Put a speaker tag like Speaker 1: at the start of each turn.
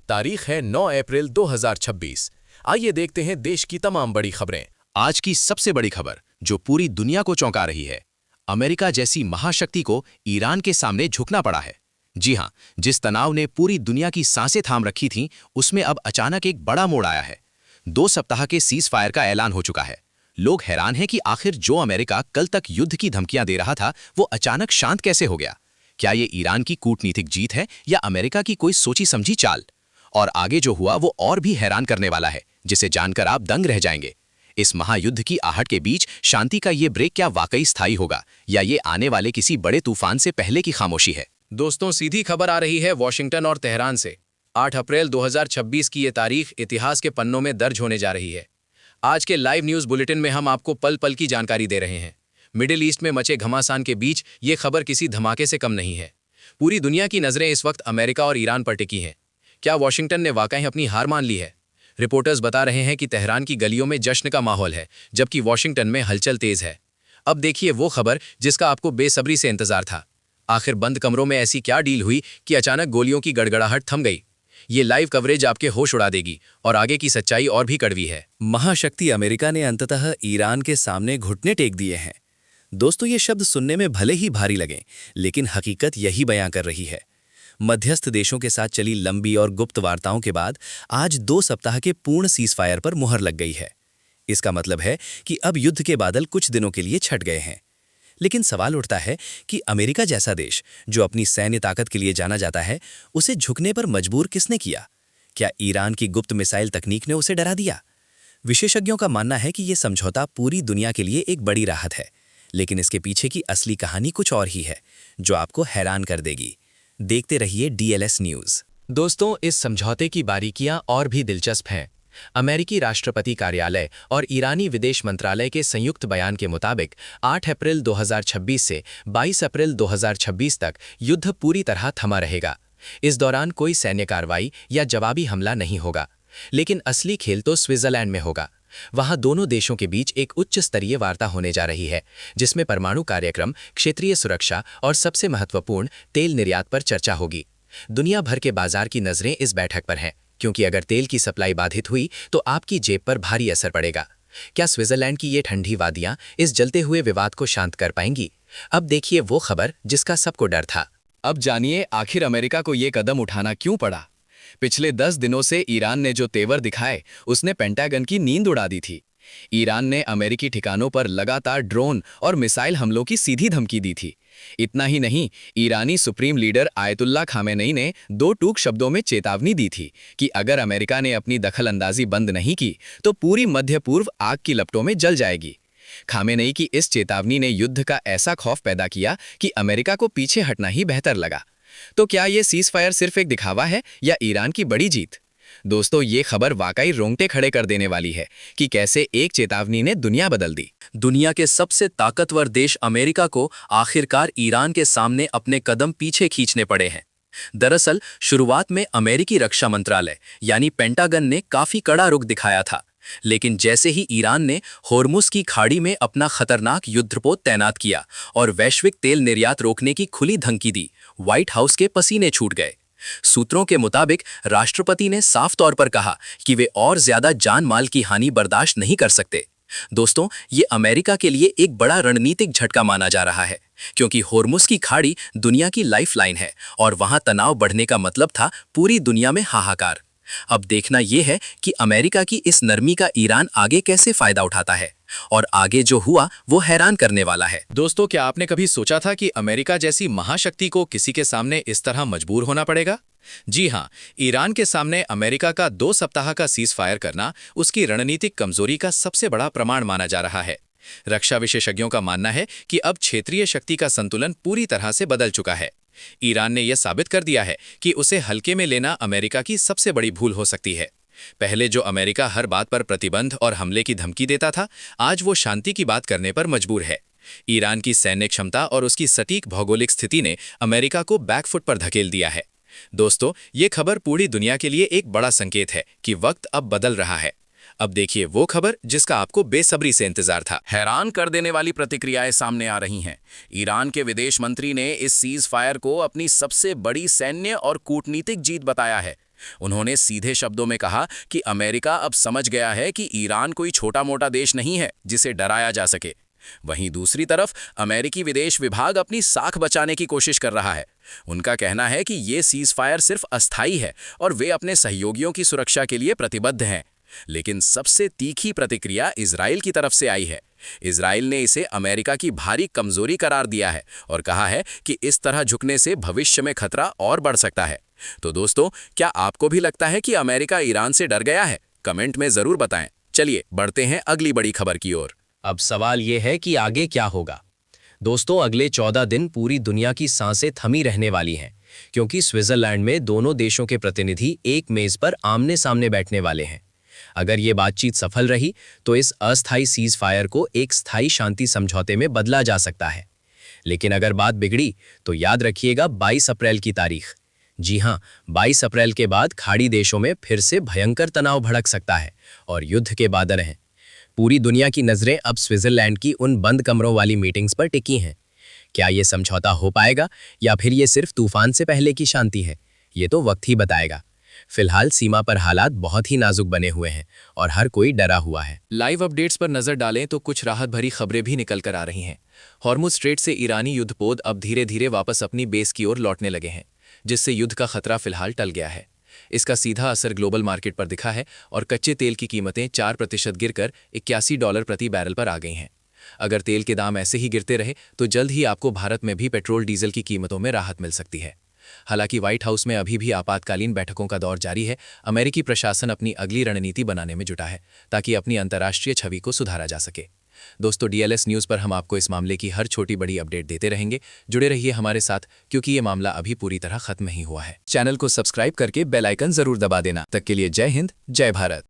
Speaker 1: तारीख है 9 अप्रैल 2026। आइए देखते हैं देश की तमाम बड़ी खबरें।
Speaker 2: आज की सबसे बड़ी खबर जो पूरी दुनिया को चौंका रही है, अमेरिका जैसी महाशक्ति को ईरान के सामने झुकना पड़ा है। जी हां, जिस तनाव ने पूरी दुनिया की सांसें थाम रखी थीं, उसमें अब अचानक एक बड़ा मोड़ आया है। 2 सप्ताह के सीज फायर का ऐलान हो चुका है। लोग हैरान हैं कि आखिर जो अमेरिका कल तक युद्ध की धमकियां दे रहा था, वो अचानक शांत कैसे हो गया। क्या ये ईरान की कूटनीतिक जीत है या अमेरिका की कोई सोची समझी चाल? और आगे जो हुआ वो और भी हैरान करने वाला है, जिसे जानकर आप दंग रह जाएंगे। इस महायुद्ध की आहट के बीच शांति का ये ब्रेक क्या वाकई स्थायी होगा या ये आने वाले किसी बड़े तूफान से पहले की खामोशी है?
Speaker 1: दोस्तों, सीधी खबर आ रही है वॉशिंगटन और तेहरान से। 8 अप्रैल 2026 की ये तारीख इतिहास के पन्नों में दर्ज होने जा रही है। आज के लाइव न्यूज़ बुलेटिन में हम आपको पल पल की जानकारी दे रहे हैं। मिडिल ईस्ट में मचे घमासान के बीच ये खबर किसी धमाके से कम नहीं है। पूरी दुनिया की नज़रें इस वक्त अमेरिका और ईरान पर टिकी हैं। क्या वॉशिंगटन ने वाकई अपनी हार मान ली है? रिपोर्टर्स बता रहे हैं कि तेहरान की गलियों में जश्न का माहौल है, जबकि वॉशिंगटन में हलचल तेज है। अब देखिए वो खबर जिसका आपको बेसब्री से इंतजार था। आखिर बंद कमरों में ऐसी क्या डील हुई कि अचानक गोलियों की गड़गड़ाहट थम गई? ये लाइव कवरेज आपके होश उड़ा देगी और आगे की सच्चाई और भी कड़वी है।
Speaker 3: महाशक्ति अमेरिका ने अंततः ईरान के सामने घुटने टेक दिए हैं। दोस्तों, ये शब्द सुनने में भले ही भारी लगें, लेकिन हकीकत यही बयां कर रही है। मध्यस्थ देशों के साथ चली लंबी और गुप्त वार्ताओं के बाद आज 2 सप्ताह के पूर्ण सीज़फायर पर मुहर लग गई है। इसका मतलब है कि अब युद्ध के बादल कुछ दिनों के लिए छट गए हैं। लेकिन सवाल उठता है कि अमेरिका जैसा देश, जो अपनी सैन्य ताकत के लिए जाना जाता है, उसे झुकने पर मजबूर किसने किया? क्या ईरान की गुप्त मिसाइल तकनीक ने उसे डरा दिया? विशेषज्ञों का मानना है कि यह समझौता पूरी दुनिया के लिए एक बड़ी राहत है, लेकिन इसके पीछे की असली कहानी कुछ और ही है, जो आपको हैरान कर देगी। देखते रहिए डीएलएस न्यूज़।
Speaker 1: दोस्तों, इस समझौते की बारीकियां और भी दिलचस्प हैं। अमेरिकी राष्ट्रपति कार्यालय और ईरानी विदेश मंत्रालय के संयुक्त बयान के मुताबिक 8 अप्रैल 2026 से 22 अप्रैल 2026 तक युद्ध पूरी तरह थमा रहेगा। इस दौरान कोई सैन्य कार्रवाई या जवाबी हमला नहीं होगा। लेकिन असली खेल तो स्विट्जरलैंड में होगा। वहां दोनों देशों के बीच एक उच्च स्तरीय वार्ता होने जा रही है, जिसमें परमाणु कार्यक्रम, क्षेत्रीय सुरक्षा और सबसे महत्वपूर्ण तेल निर्यात पर चर्चा होगी। दुनिया भर के बाजार की नजरें इस बैठक पर हैं, क्योंकि अगर तेल की सप्लाई बाधित हुई तो आपकी जेब पर भारी असर पड़ेगा। क्या स्विट्जरलैंड की ये ठंडी वादियां इस जलते हुए विवाद को शांत कर पाएंगी? अब देखिए वो खबर जिसका सबको डर था।
Speaker 2: अब जानिए आखिर अमेरिका को ये कदम उठाना क्यों पड़ा। पिछले 10 दिनों से ईरान ने जो तेवर दिखाए, उसने पेंटागन की नींद उड़ा दी थी। ईरान ने अमेरिकी ठिकानों पर लगातार ड्रोन और मिसाइल हमलों की सीधी धमकी दी थी। इतना ही नहीं, ईरानी सुप्रीम लीडर आयतुल्ला खामेनेई ने 2 टूक शब्दों में चेतावनी दी थी कि अगर अमेरिका ने अपनी दखलंदाजी बंद नहीं की तो पूरी मध्य पूर्व आग की लपटों में जल जाएगी। खामेनेई की इस चेतावनी ने युद्ध का ऐसा खौफ पैदा किया कि अमेरिका को पीछे हटना ही बेहतर लगा। तो क्या ये सीज़फायर सिर्फ एक दिखावा है या ईरान की बड़ी जीत? दोस्तों, ये खबर वाकई रोंगटे खड़े कर देने वाली है कि कैसे एक चेतावनी ने दुनिया बदल दी।
Speaker 3: दुनिया के सबसे ताकतवर देश अमेरिका को आखिरकार ईरान के सामने अपने कदम पीछे खींचने पड़े हैं। दरअसल शुरुआत में अमेरिकी रक्षा मंत्रालय यानी पेंटागन ने काफी कड़ा रुख दिखाया था, लेकिन जैसे ही ईरान ने होर्मुज की खाड़ी में अपना खतरनाक युद्धपोत तैनात किया और वैश्विक तेल निर्यात रोकने की खुली धमकी दी, व्हाइट हाउस के पसीने छूट गए। सूत्रों के मुताबिक राष्ट्रपति ने साफ तौर पर कहा कि वे और ज्यादा जान माल की हानि बर्दाश्त नहीं कर सकते। दोस्तों, ये अमेरिका के लिए एक बड़ा रणनीतिक झटका माना जा रहा है, क्योंकि होर्मुज की खाड़ी दुनिया की लाइफलाइन है और वहां तनाव बढ़ने का मतलब था पूरी दुनिया में हाहाकार। अब देखना यह है कि अमेरिका की इस नरमी का ईरान आगे कैसे फायदा उठाता है, और आगे जो हुआ वो हैरान करने वाला है।
Speaker 1: दोस्तों, क्या आपने कभी सोचा था कि अमेरिका जैसी महाशक्ति को किसी के सामने इस तरह मजबूर होना पड़ेगा? जी हां, ईरान के सामने अमेरिका का 2 सप्ताह का सीज फायर करना उसकी रणनीतिक कमजोरी का सबसे बड़ा प्रमाण माना जा रहा है। रक्षा विशेषज्ञों का मानना है कि अब क्षेत्रीय शक्ति का संतुलन पूरी तरह से बदल चुका है। ईरान ने यह साबित कर दिया है कि उसे हल्के में लेना अमेरिका की सबसे बड़ी भूल हो सकती है। पहले जो अमेरिका हर बात पर प्रतिबंध और हमले की धमकी देता था, आज वो शांति की बात करने पर मजबूर है। ईरान की सैन्य क्षमता और उसकी सटीक भौगोलिक स्थिति ने अमेरिका को बैकफुट पर धकेल दिया है। दोस्तों, ये खबर पूरी दुनिया के लिए एक बड़ा संकेत है कि वक्त अब बदल रहा है। अब देखिए वो खबर जिसका आपको बेसब्री से इंतजार था।
Speaker 4: हैरान कर देने वाली प्रतिक्रियाएं सामने आ रही हैं। ईरान के विदेश मंत्री ने इस सीज फायर को अपनी सबसे बड़ी सैन्य और कूटनीतिक जीत बताया है। उन्होंने सीधे शब्दों में कहा कि अमेरिका अब समझ गया है कि ईरान कोई छोटा मोटा देश नहीं है जिसे डराया जा सके। वहीं दूसरी तरफ अमेरिकी विदेश विभाग अपनी साख बचाने की कोशिश कर रहा है। उनका कहना है कि ये सीज फायर सिर्फ अस्थायी है और वे अपने सहयोगियों की सुरक्षा के लिए प्रतिबद्ध हैं। लेकिन सबसे तीखी प्रतिक्रिया इजराइल की तरफ से आई है। इजराइल ने इसे अमेरिका की भारी कमजोरी करार दिया है और कहा है कि इस तरह झुकने से भविष्य में खतरा और बढ़ सकता है। तो दोस्तों, क्या आपको भी लगता है कि अमेरिका ईरान से डर गया है? कमेंट में जरूर बताएं। चलिए बढ़ते हैं अगली बड़ी खबर की ओर।
Speaker 3: अब सवाल यह है कि आगे क्या होगा। दोस्तों, अगले 14 दिन पूरी दुनिया की सांसें थमी रहने वाली हैं, क्योंकि स्विट्जरलैंड में दोनों देशों के प्रतिनिधि एक मेज पर आमने सामने बैठने वाले हैं। अगर ये बातचीत सफल रही तो इस अस्थायी सीज फायर को एक स्थायी शांति समझौते में बदला जा सकता है। लेकिन अगर बात बिगड़ी तो याद रखिएगा 22 अप्रैल की तारीख। जी हां, 22 अप्रैल के बाद खाड़ी देशों में फिर से भयंकर तनाव भड़क सकता है और युद्ध के बादल हैं। पूरी दुनिया की नज़रें अब स्विट्जरलैंड की उन बंद कमरों वाली मीटिंग्स पर टिकी हैं। क्या ये समझौता हो पाएगा या फिर ये सिर्फ तूफान से पहले की शांति है? ये तो वक्त ही बताएगा। फिलहाल सीमा पर हालात बहुत ही नाजुक बने हुए हैं और हर कोई डरा हुआ है।
Speaker 1: लाइव अपडेट्स पर नजर डालें तो कुछ राहत भरी खबरें भी निकल कर आ रही हैं। हॉर्मुज स्ट्रेट से ईरानी युद्धपोत अब धीरे धीरे वापस अपनी बेस की ओर लौटने लगे हैं, जिससे युद्ध का खतरा फिलहाल टल गया है। इसका सीधा असर ग्लोबल मार्केट पर दिखा है और कच्चे तेल की कीमतें 4% गिरकर $81 प्रति बैरल पर आ गई हैं। अगर तेल के दाम ऐसे ही गिरते रहे तो जल्द ही आपको भारत में भी पेट्रोल डीजल की कीमतों में राहत मिल सकती है। हालांकि व्हाइट हाउस में अभी भी आपातकालीन बैठकों का दौर जारी है। अमेरिकी प्रशासन अपनी अगली रणनीति बनाने में जुटा है ताकि अपनी अंतर्राष्ट्रीय छवि को सुधारा जा सके। दोस्तों, डीएलएस न्यूज़ पर हम आपको इस मामले की हर छोटी बड़ी अपडेट देते रहेंगे। जुड़े रहिए हमारे साथ, क्योंकि ये मामला अभी पूरी तरह खत्म नहीं हुआ है। चैनल को सब्सक्राइब करके बेल आइकन जरूर दबा देना। तक के लिए जय हिंद, जय भारत।